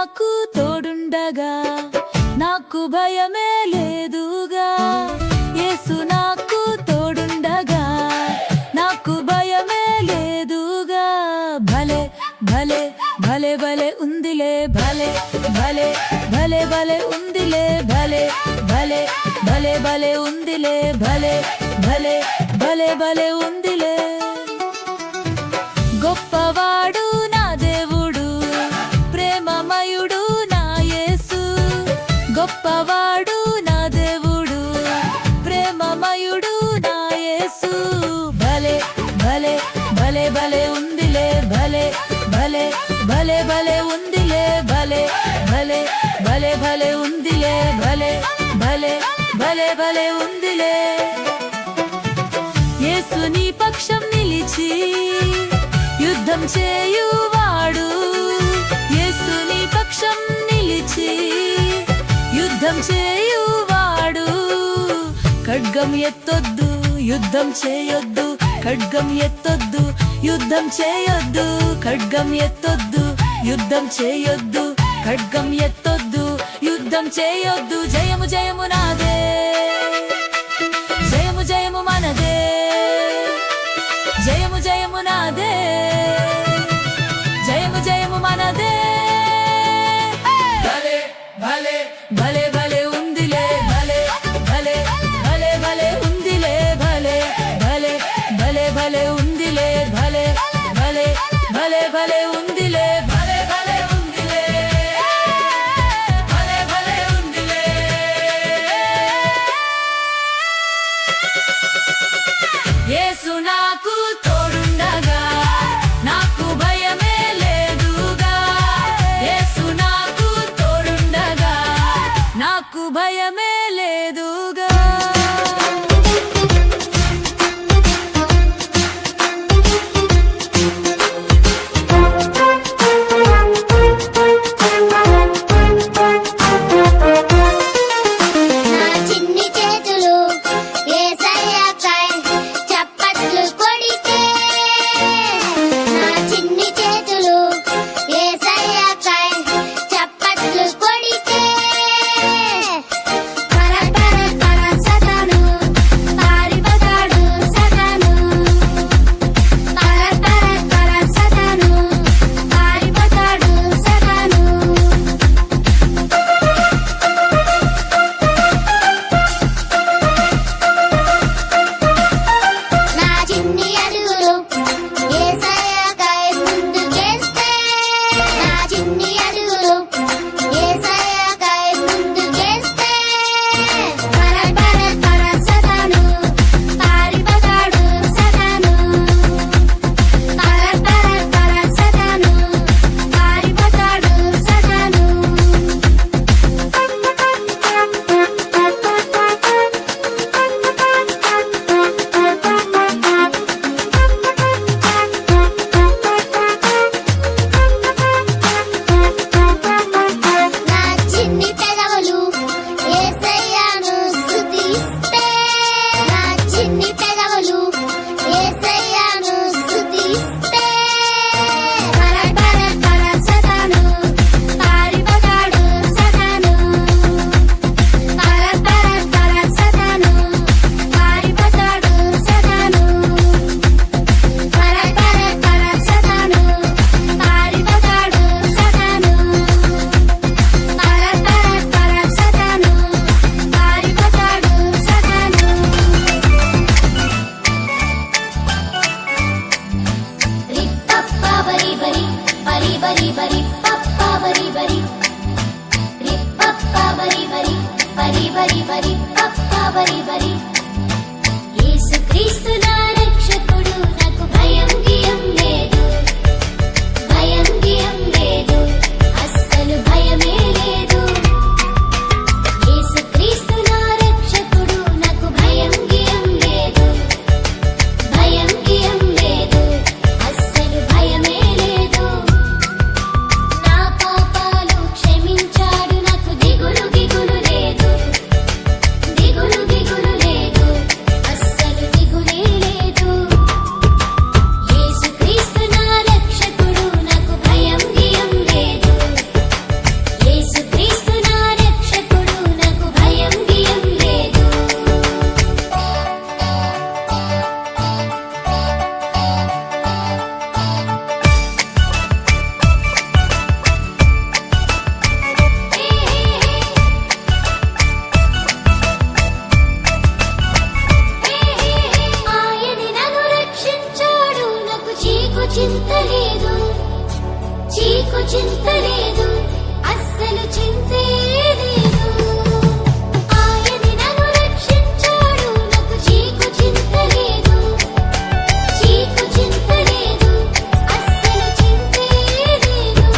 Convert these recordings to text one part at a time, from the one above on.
నాకు తోడుండగా నాకు భయమే లేదుగా యేసు నాకు తోడుండగా నాకు భయమే లేదుగా భలే భలే భలే భలే ఉందిలే భలే భలే భలే భలే ఉందిలే భలే భలే భలే భలే ఉందిలే భలే భలే భలే భలే ఉందిలే గొప్పవాడు నా దేవుడు ప్రేమమయుడు నా యేసు గొప్పవాడు నా దేవుడు ప్రేమమయుడు నా యేసు భలే భలే భలే భలే ఉందిలే భలే భలే భలే భలే ఉందిలే భలే భలే భలే భలే ఉందిలే భలే భలే భలే భలే ఉందిలే యేసు నీ పక్షం నిలిచి యుద్ధం చేయువాడు యేసు నీ పక్షం నిలిచి యుద్ధం చేయువాడు ఖడ్గం ఎత్తొద్దు యుద్ధం చేయొద్దు ఖడ్గం ఎత్తొద్దు యుద్ధం చేయొద్దు ఖడ్గం ఎత్తొద్దు యుద్ధం చేయొద్దు ఖడ్గం ఎత్తొద్దు యుద్ధం చేయొద్దు జయము జయము నాదే జయము జయము మనదే జయము జయము నాదే జయము జయము మనదే భలే భలే భలే భలే ఉందిలే భలే భలే భలే భలే ఉందిలే భలే భలే భలే భలే ఉందిలే భలే భలే భలే భలే ఉందిలే భలే భలే ఉందిలే భలే భలే ఉందిలే యేసు నాకు తోడుండగా నాకు భయమే లేదుగా యేసు నాకు తోడుండగా నాకు భయమే లేదుగా యేసుక్రీస్తు నా రక్షకుడు నాకు భయం గియం లేదు భయం గియం లేదు అస్సలు భయమే లేదు యేసుక్రీస్తు నా రక్షకుడు నాకు భయం గియం లేదు భయం గియం లేదు అస్సలు భయమే లేదు నా పాపాలు క్షమించాడు నాకు దిగులు దిగులు లేదు దిగులు దిగులు లేదు అస్సలు దిగులే లేదు చీకు చింత లేదు, అస్సలు చింతే లేదు. ఆయన నన్ను రక్షించాడు, నాకు చీకు చింత లేదు, చీకు చింత లేదు, అస్సలు చింతే లేదు.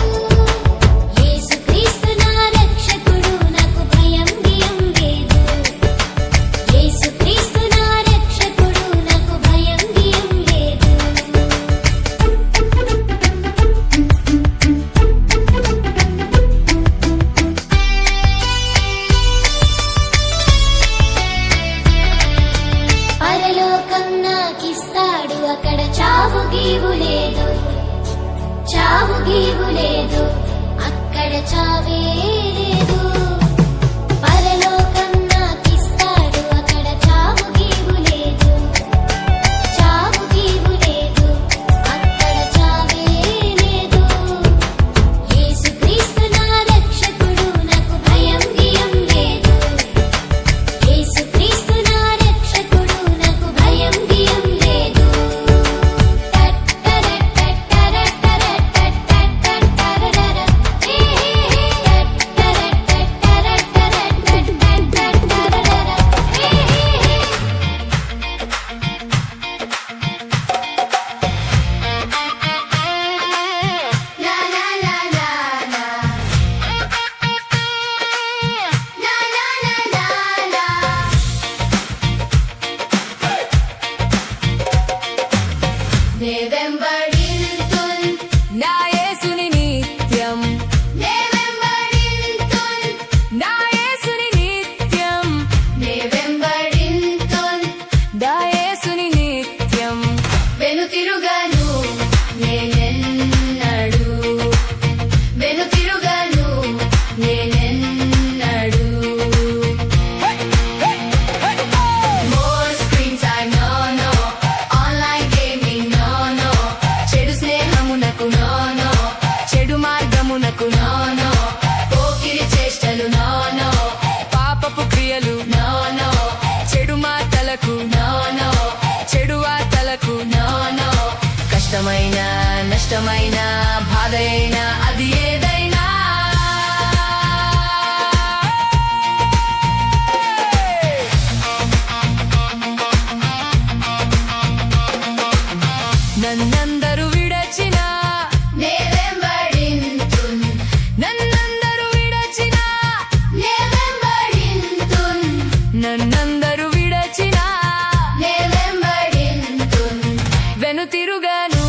యేసుక్రీస్తు నా రక్షకుడు, నాకు భయం గియం లేదు. యేసుక్రీస్తు నా రక్షకుడు, నాకు భయం గియం లేదు. పరలోకం నాకిస్తాడు, అక్కడ చావు గీవు లేదు, చావు గీవు లేదు, అక్కడ చావే లేదు. పరలోకం నాకిస్తాడు, అక్కడ చావు గీవు లేదు, చావు గీవు లేదు, అక్కడ చావే లేదు. యేసుక్రీస్తు నా రక్షకుడు, నాకు భయం గియం లేదు. యేసుక్రీస్తు నా రక్షకుడు, నాకు భయం గియం లేదు. నా యేసుని నిత్యం, నా యేసుని నిత్యం, నా యేసుని నిత్యం. వెనుతిరుగను నేనెన్నడు, వెనుతిరుగను నేనెన్నడు. More screen time, no no. Online gaming, no no. చెడు స్నేహమునకు no no. చెడు మార్గమునకు No no. పోకిరి చేష్టలు no no. పాపపు క్రియలు No no. చెడు మాటలకు No no. చెడు వార్తలకు No no. కష్టమైన నష్టమైన బాధ అయినా అది ఏదైనా నన్నందరూ విడచిన నే వెంబడింతున్, నన్నందరూ విడచిన నే వెంబడింతున్, నన్నందరూ విడచిన నే వెంబడింతున్. వెనుతిరుగాను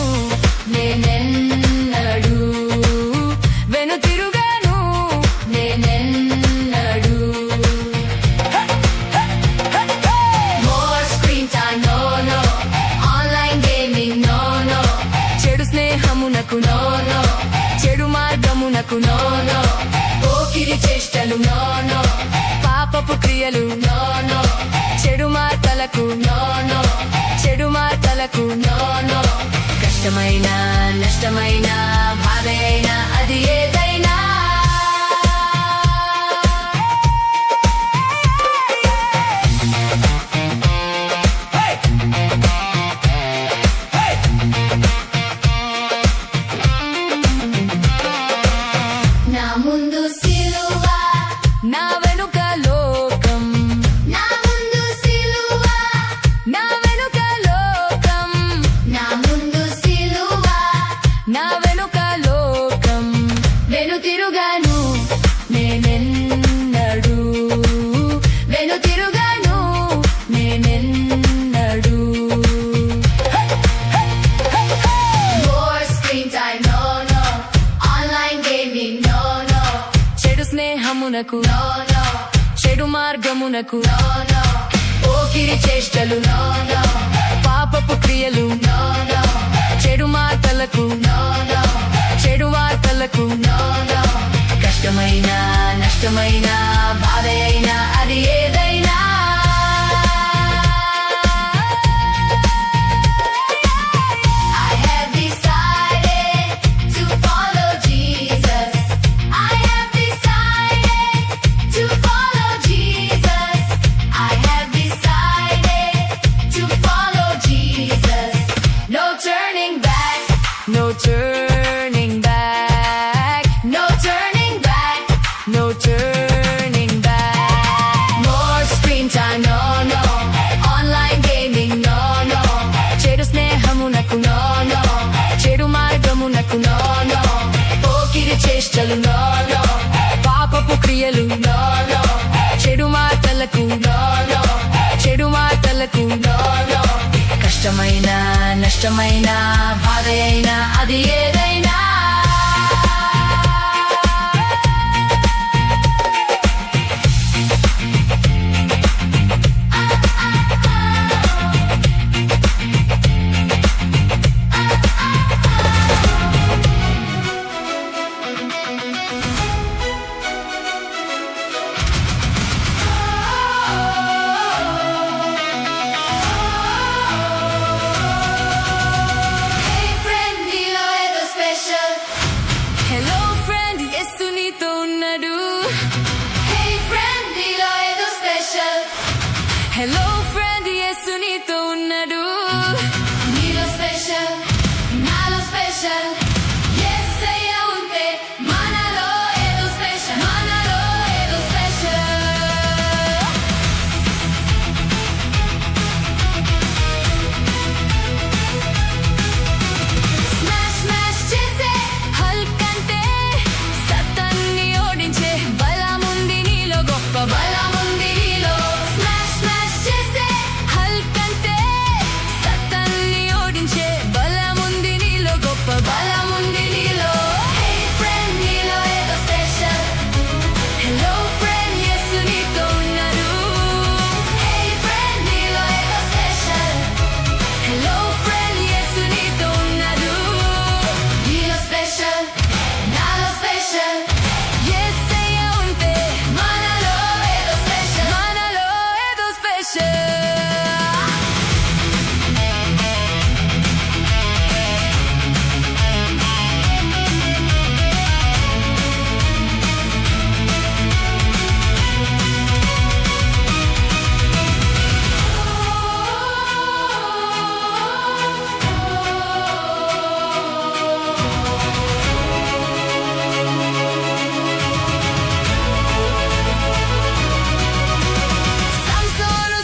నేనెన్నడు, వెనుతిరుగాను నేనెన్నడు. More screen time, no no. Online gaming, no no. చెడు స్నేహమునకు No no. చెడు మార్గమునకు No no. పోకిరి చేష్టలు no no. పాపపు క్రియలు No no. చెడు మార్తలకు No no. చెడు మార్తలకు No no. కష్టమైన నష్టమైన బాధ అయినా అది ఏదైనా నా ముందు సిలువ, నా వెనుక లోకం, నా ముందు సిలువ, నా వెనుక లోకం, నా ముందు సిలువ. నా వెనుక లోకం. వెనుతిరుగను నేనెన్నడు, వెనుతిరుగను నేనెన్నడు. More screen time, no no. Online gaming, no no. చెడు స్నేహమునకు No no. చెడు మార్గమునకు No no. పోకిరి చేష్టలు no no. పాపపు క్రియలు No no. చెడు మాటలకు No no. చెడు వార్తలకు No no. కష్టమైన నష్టమైన బాధ అయినా అది ఏదైనా I have decided to follow Jesus. I have decided to follow Jesus. I have decided to follow Jesus. No turning back. no turning back. చేష్టలు నో నో పాపపు క్రియలు నో నో చెడు మాటలకు చెడు మాటలకు కష్టమైన నష్టమైన బాధ అయినా అది ఏదైనా Hey friend, నీలో ఏదో special. హలో ఫ్రెండ్ యేసు నీతో ఉన్నాడు Hey friend, నీలో ఏదో special. హలో ఫ్రెండ్ యేసు నీతో ఉన్నాడు నీలో special, నాలో special. యేసయ్య ఉంటే మనలో ఏదో special. మనలో ఏదో special. Smash, smash చేసే హల్క్ అంటే సతాన్ని ఓడించే బలముంది నీలో గొప్ప బలముంది నీలో. Smash, smash చేసే హల్క్ అంటే సతాన్ని ఓడించే బలముంది నీలో గొప్ప బలముంది నీలో. Hey friend, నీలో ఏదో special. హలో ఫ్రెండ్ యేసు నీతో ఉన్నాడు Hey friend, నీలో ఏదో special. హలో ఫ్రెండ్ యేసు నీతో ఉన్నాడు నీలో special, నాలో special. యేసయ్య ఉంటే మనలో ఏదో special. మనలో ఏదో స్పెషల్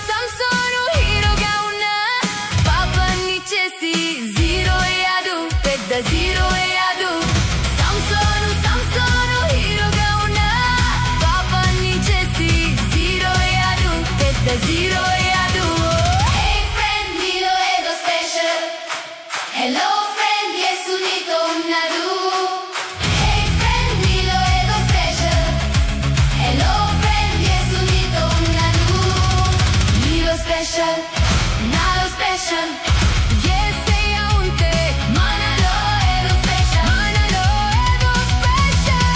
సంసోను హీరోగా ఉన్న పాపాన్ని చేసి జీరో అయ్యాడు పెద్ద జీరో అయ్యాడు సంసోను హీరోగా ఉన్న పాపాన్ని చేసి జీరో అయ్యాడు పెద్ద జీరో అయ్యాడు Hey friend, నీలో ఏదో special. Hello friend, యేసు నీతో ఉన్నాడు. Hey friend, నీలో ఏదో special. Hello friend, యేసు నీతో ఉన్నాడు. నీలో special, నాలో special. యేసయ్య ఉంటే మనలో ఏదో special. మనలో ఏదో స్పెషల్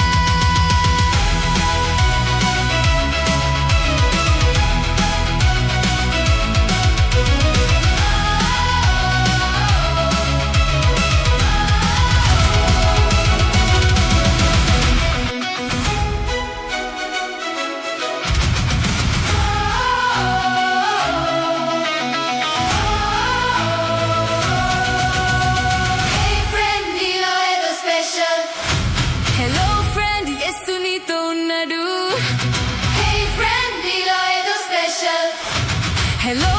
Hey friend, నీలో ఏదో special. హలో ఫ్రెండ్ యేసు నీతో ఉన్నాడు Hey friend, నీలో ఏదో special. హలో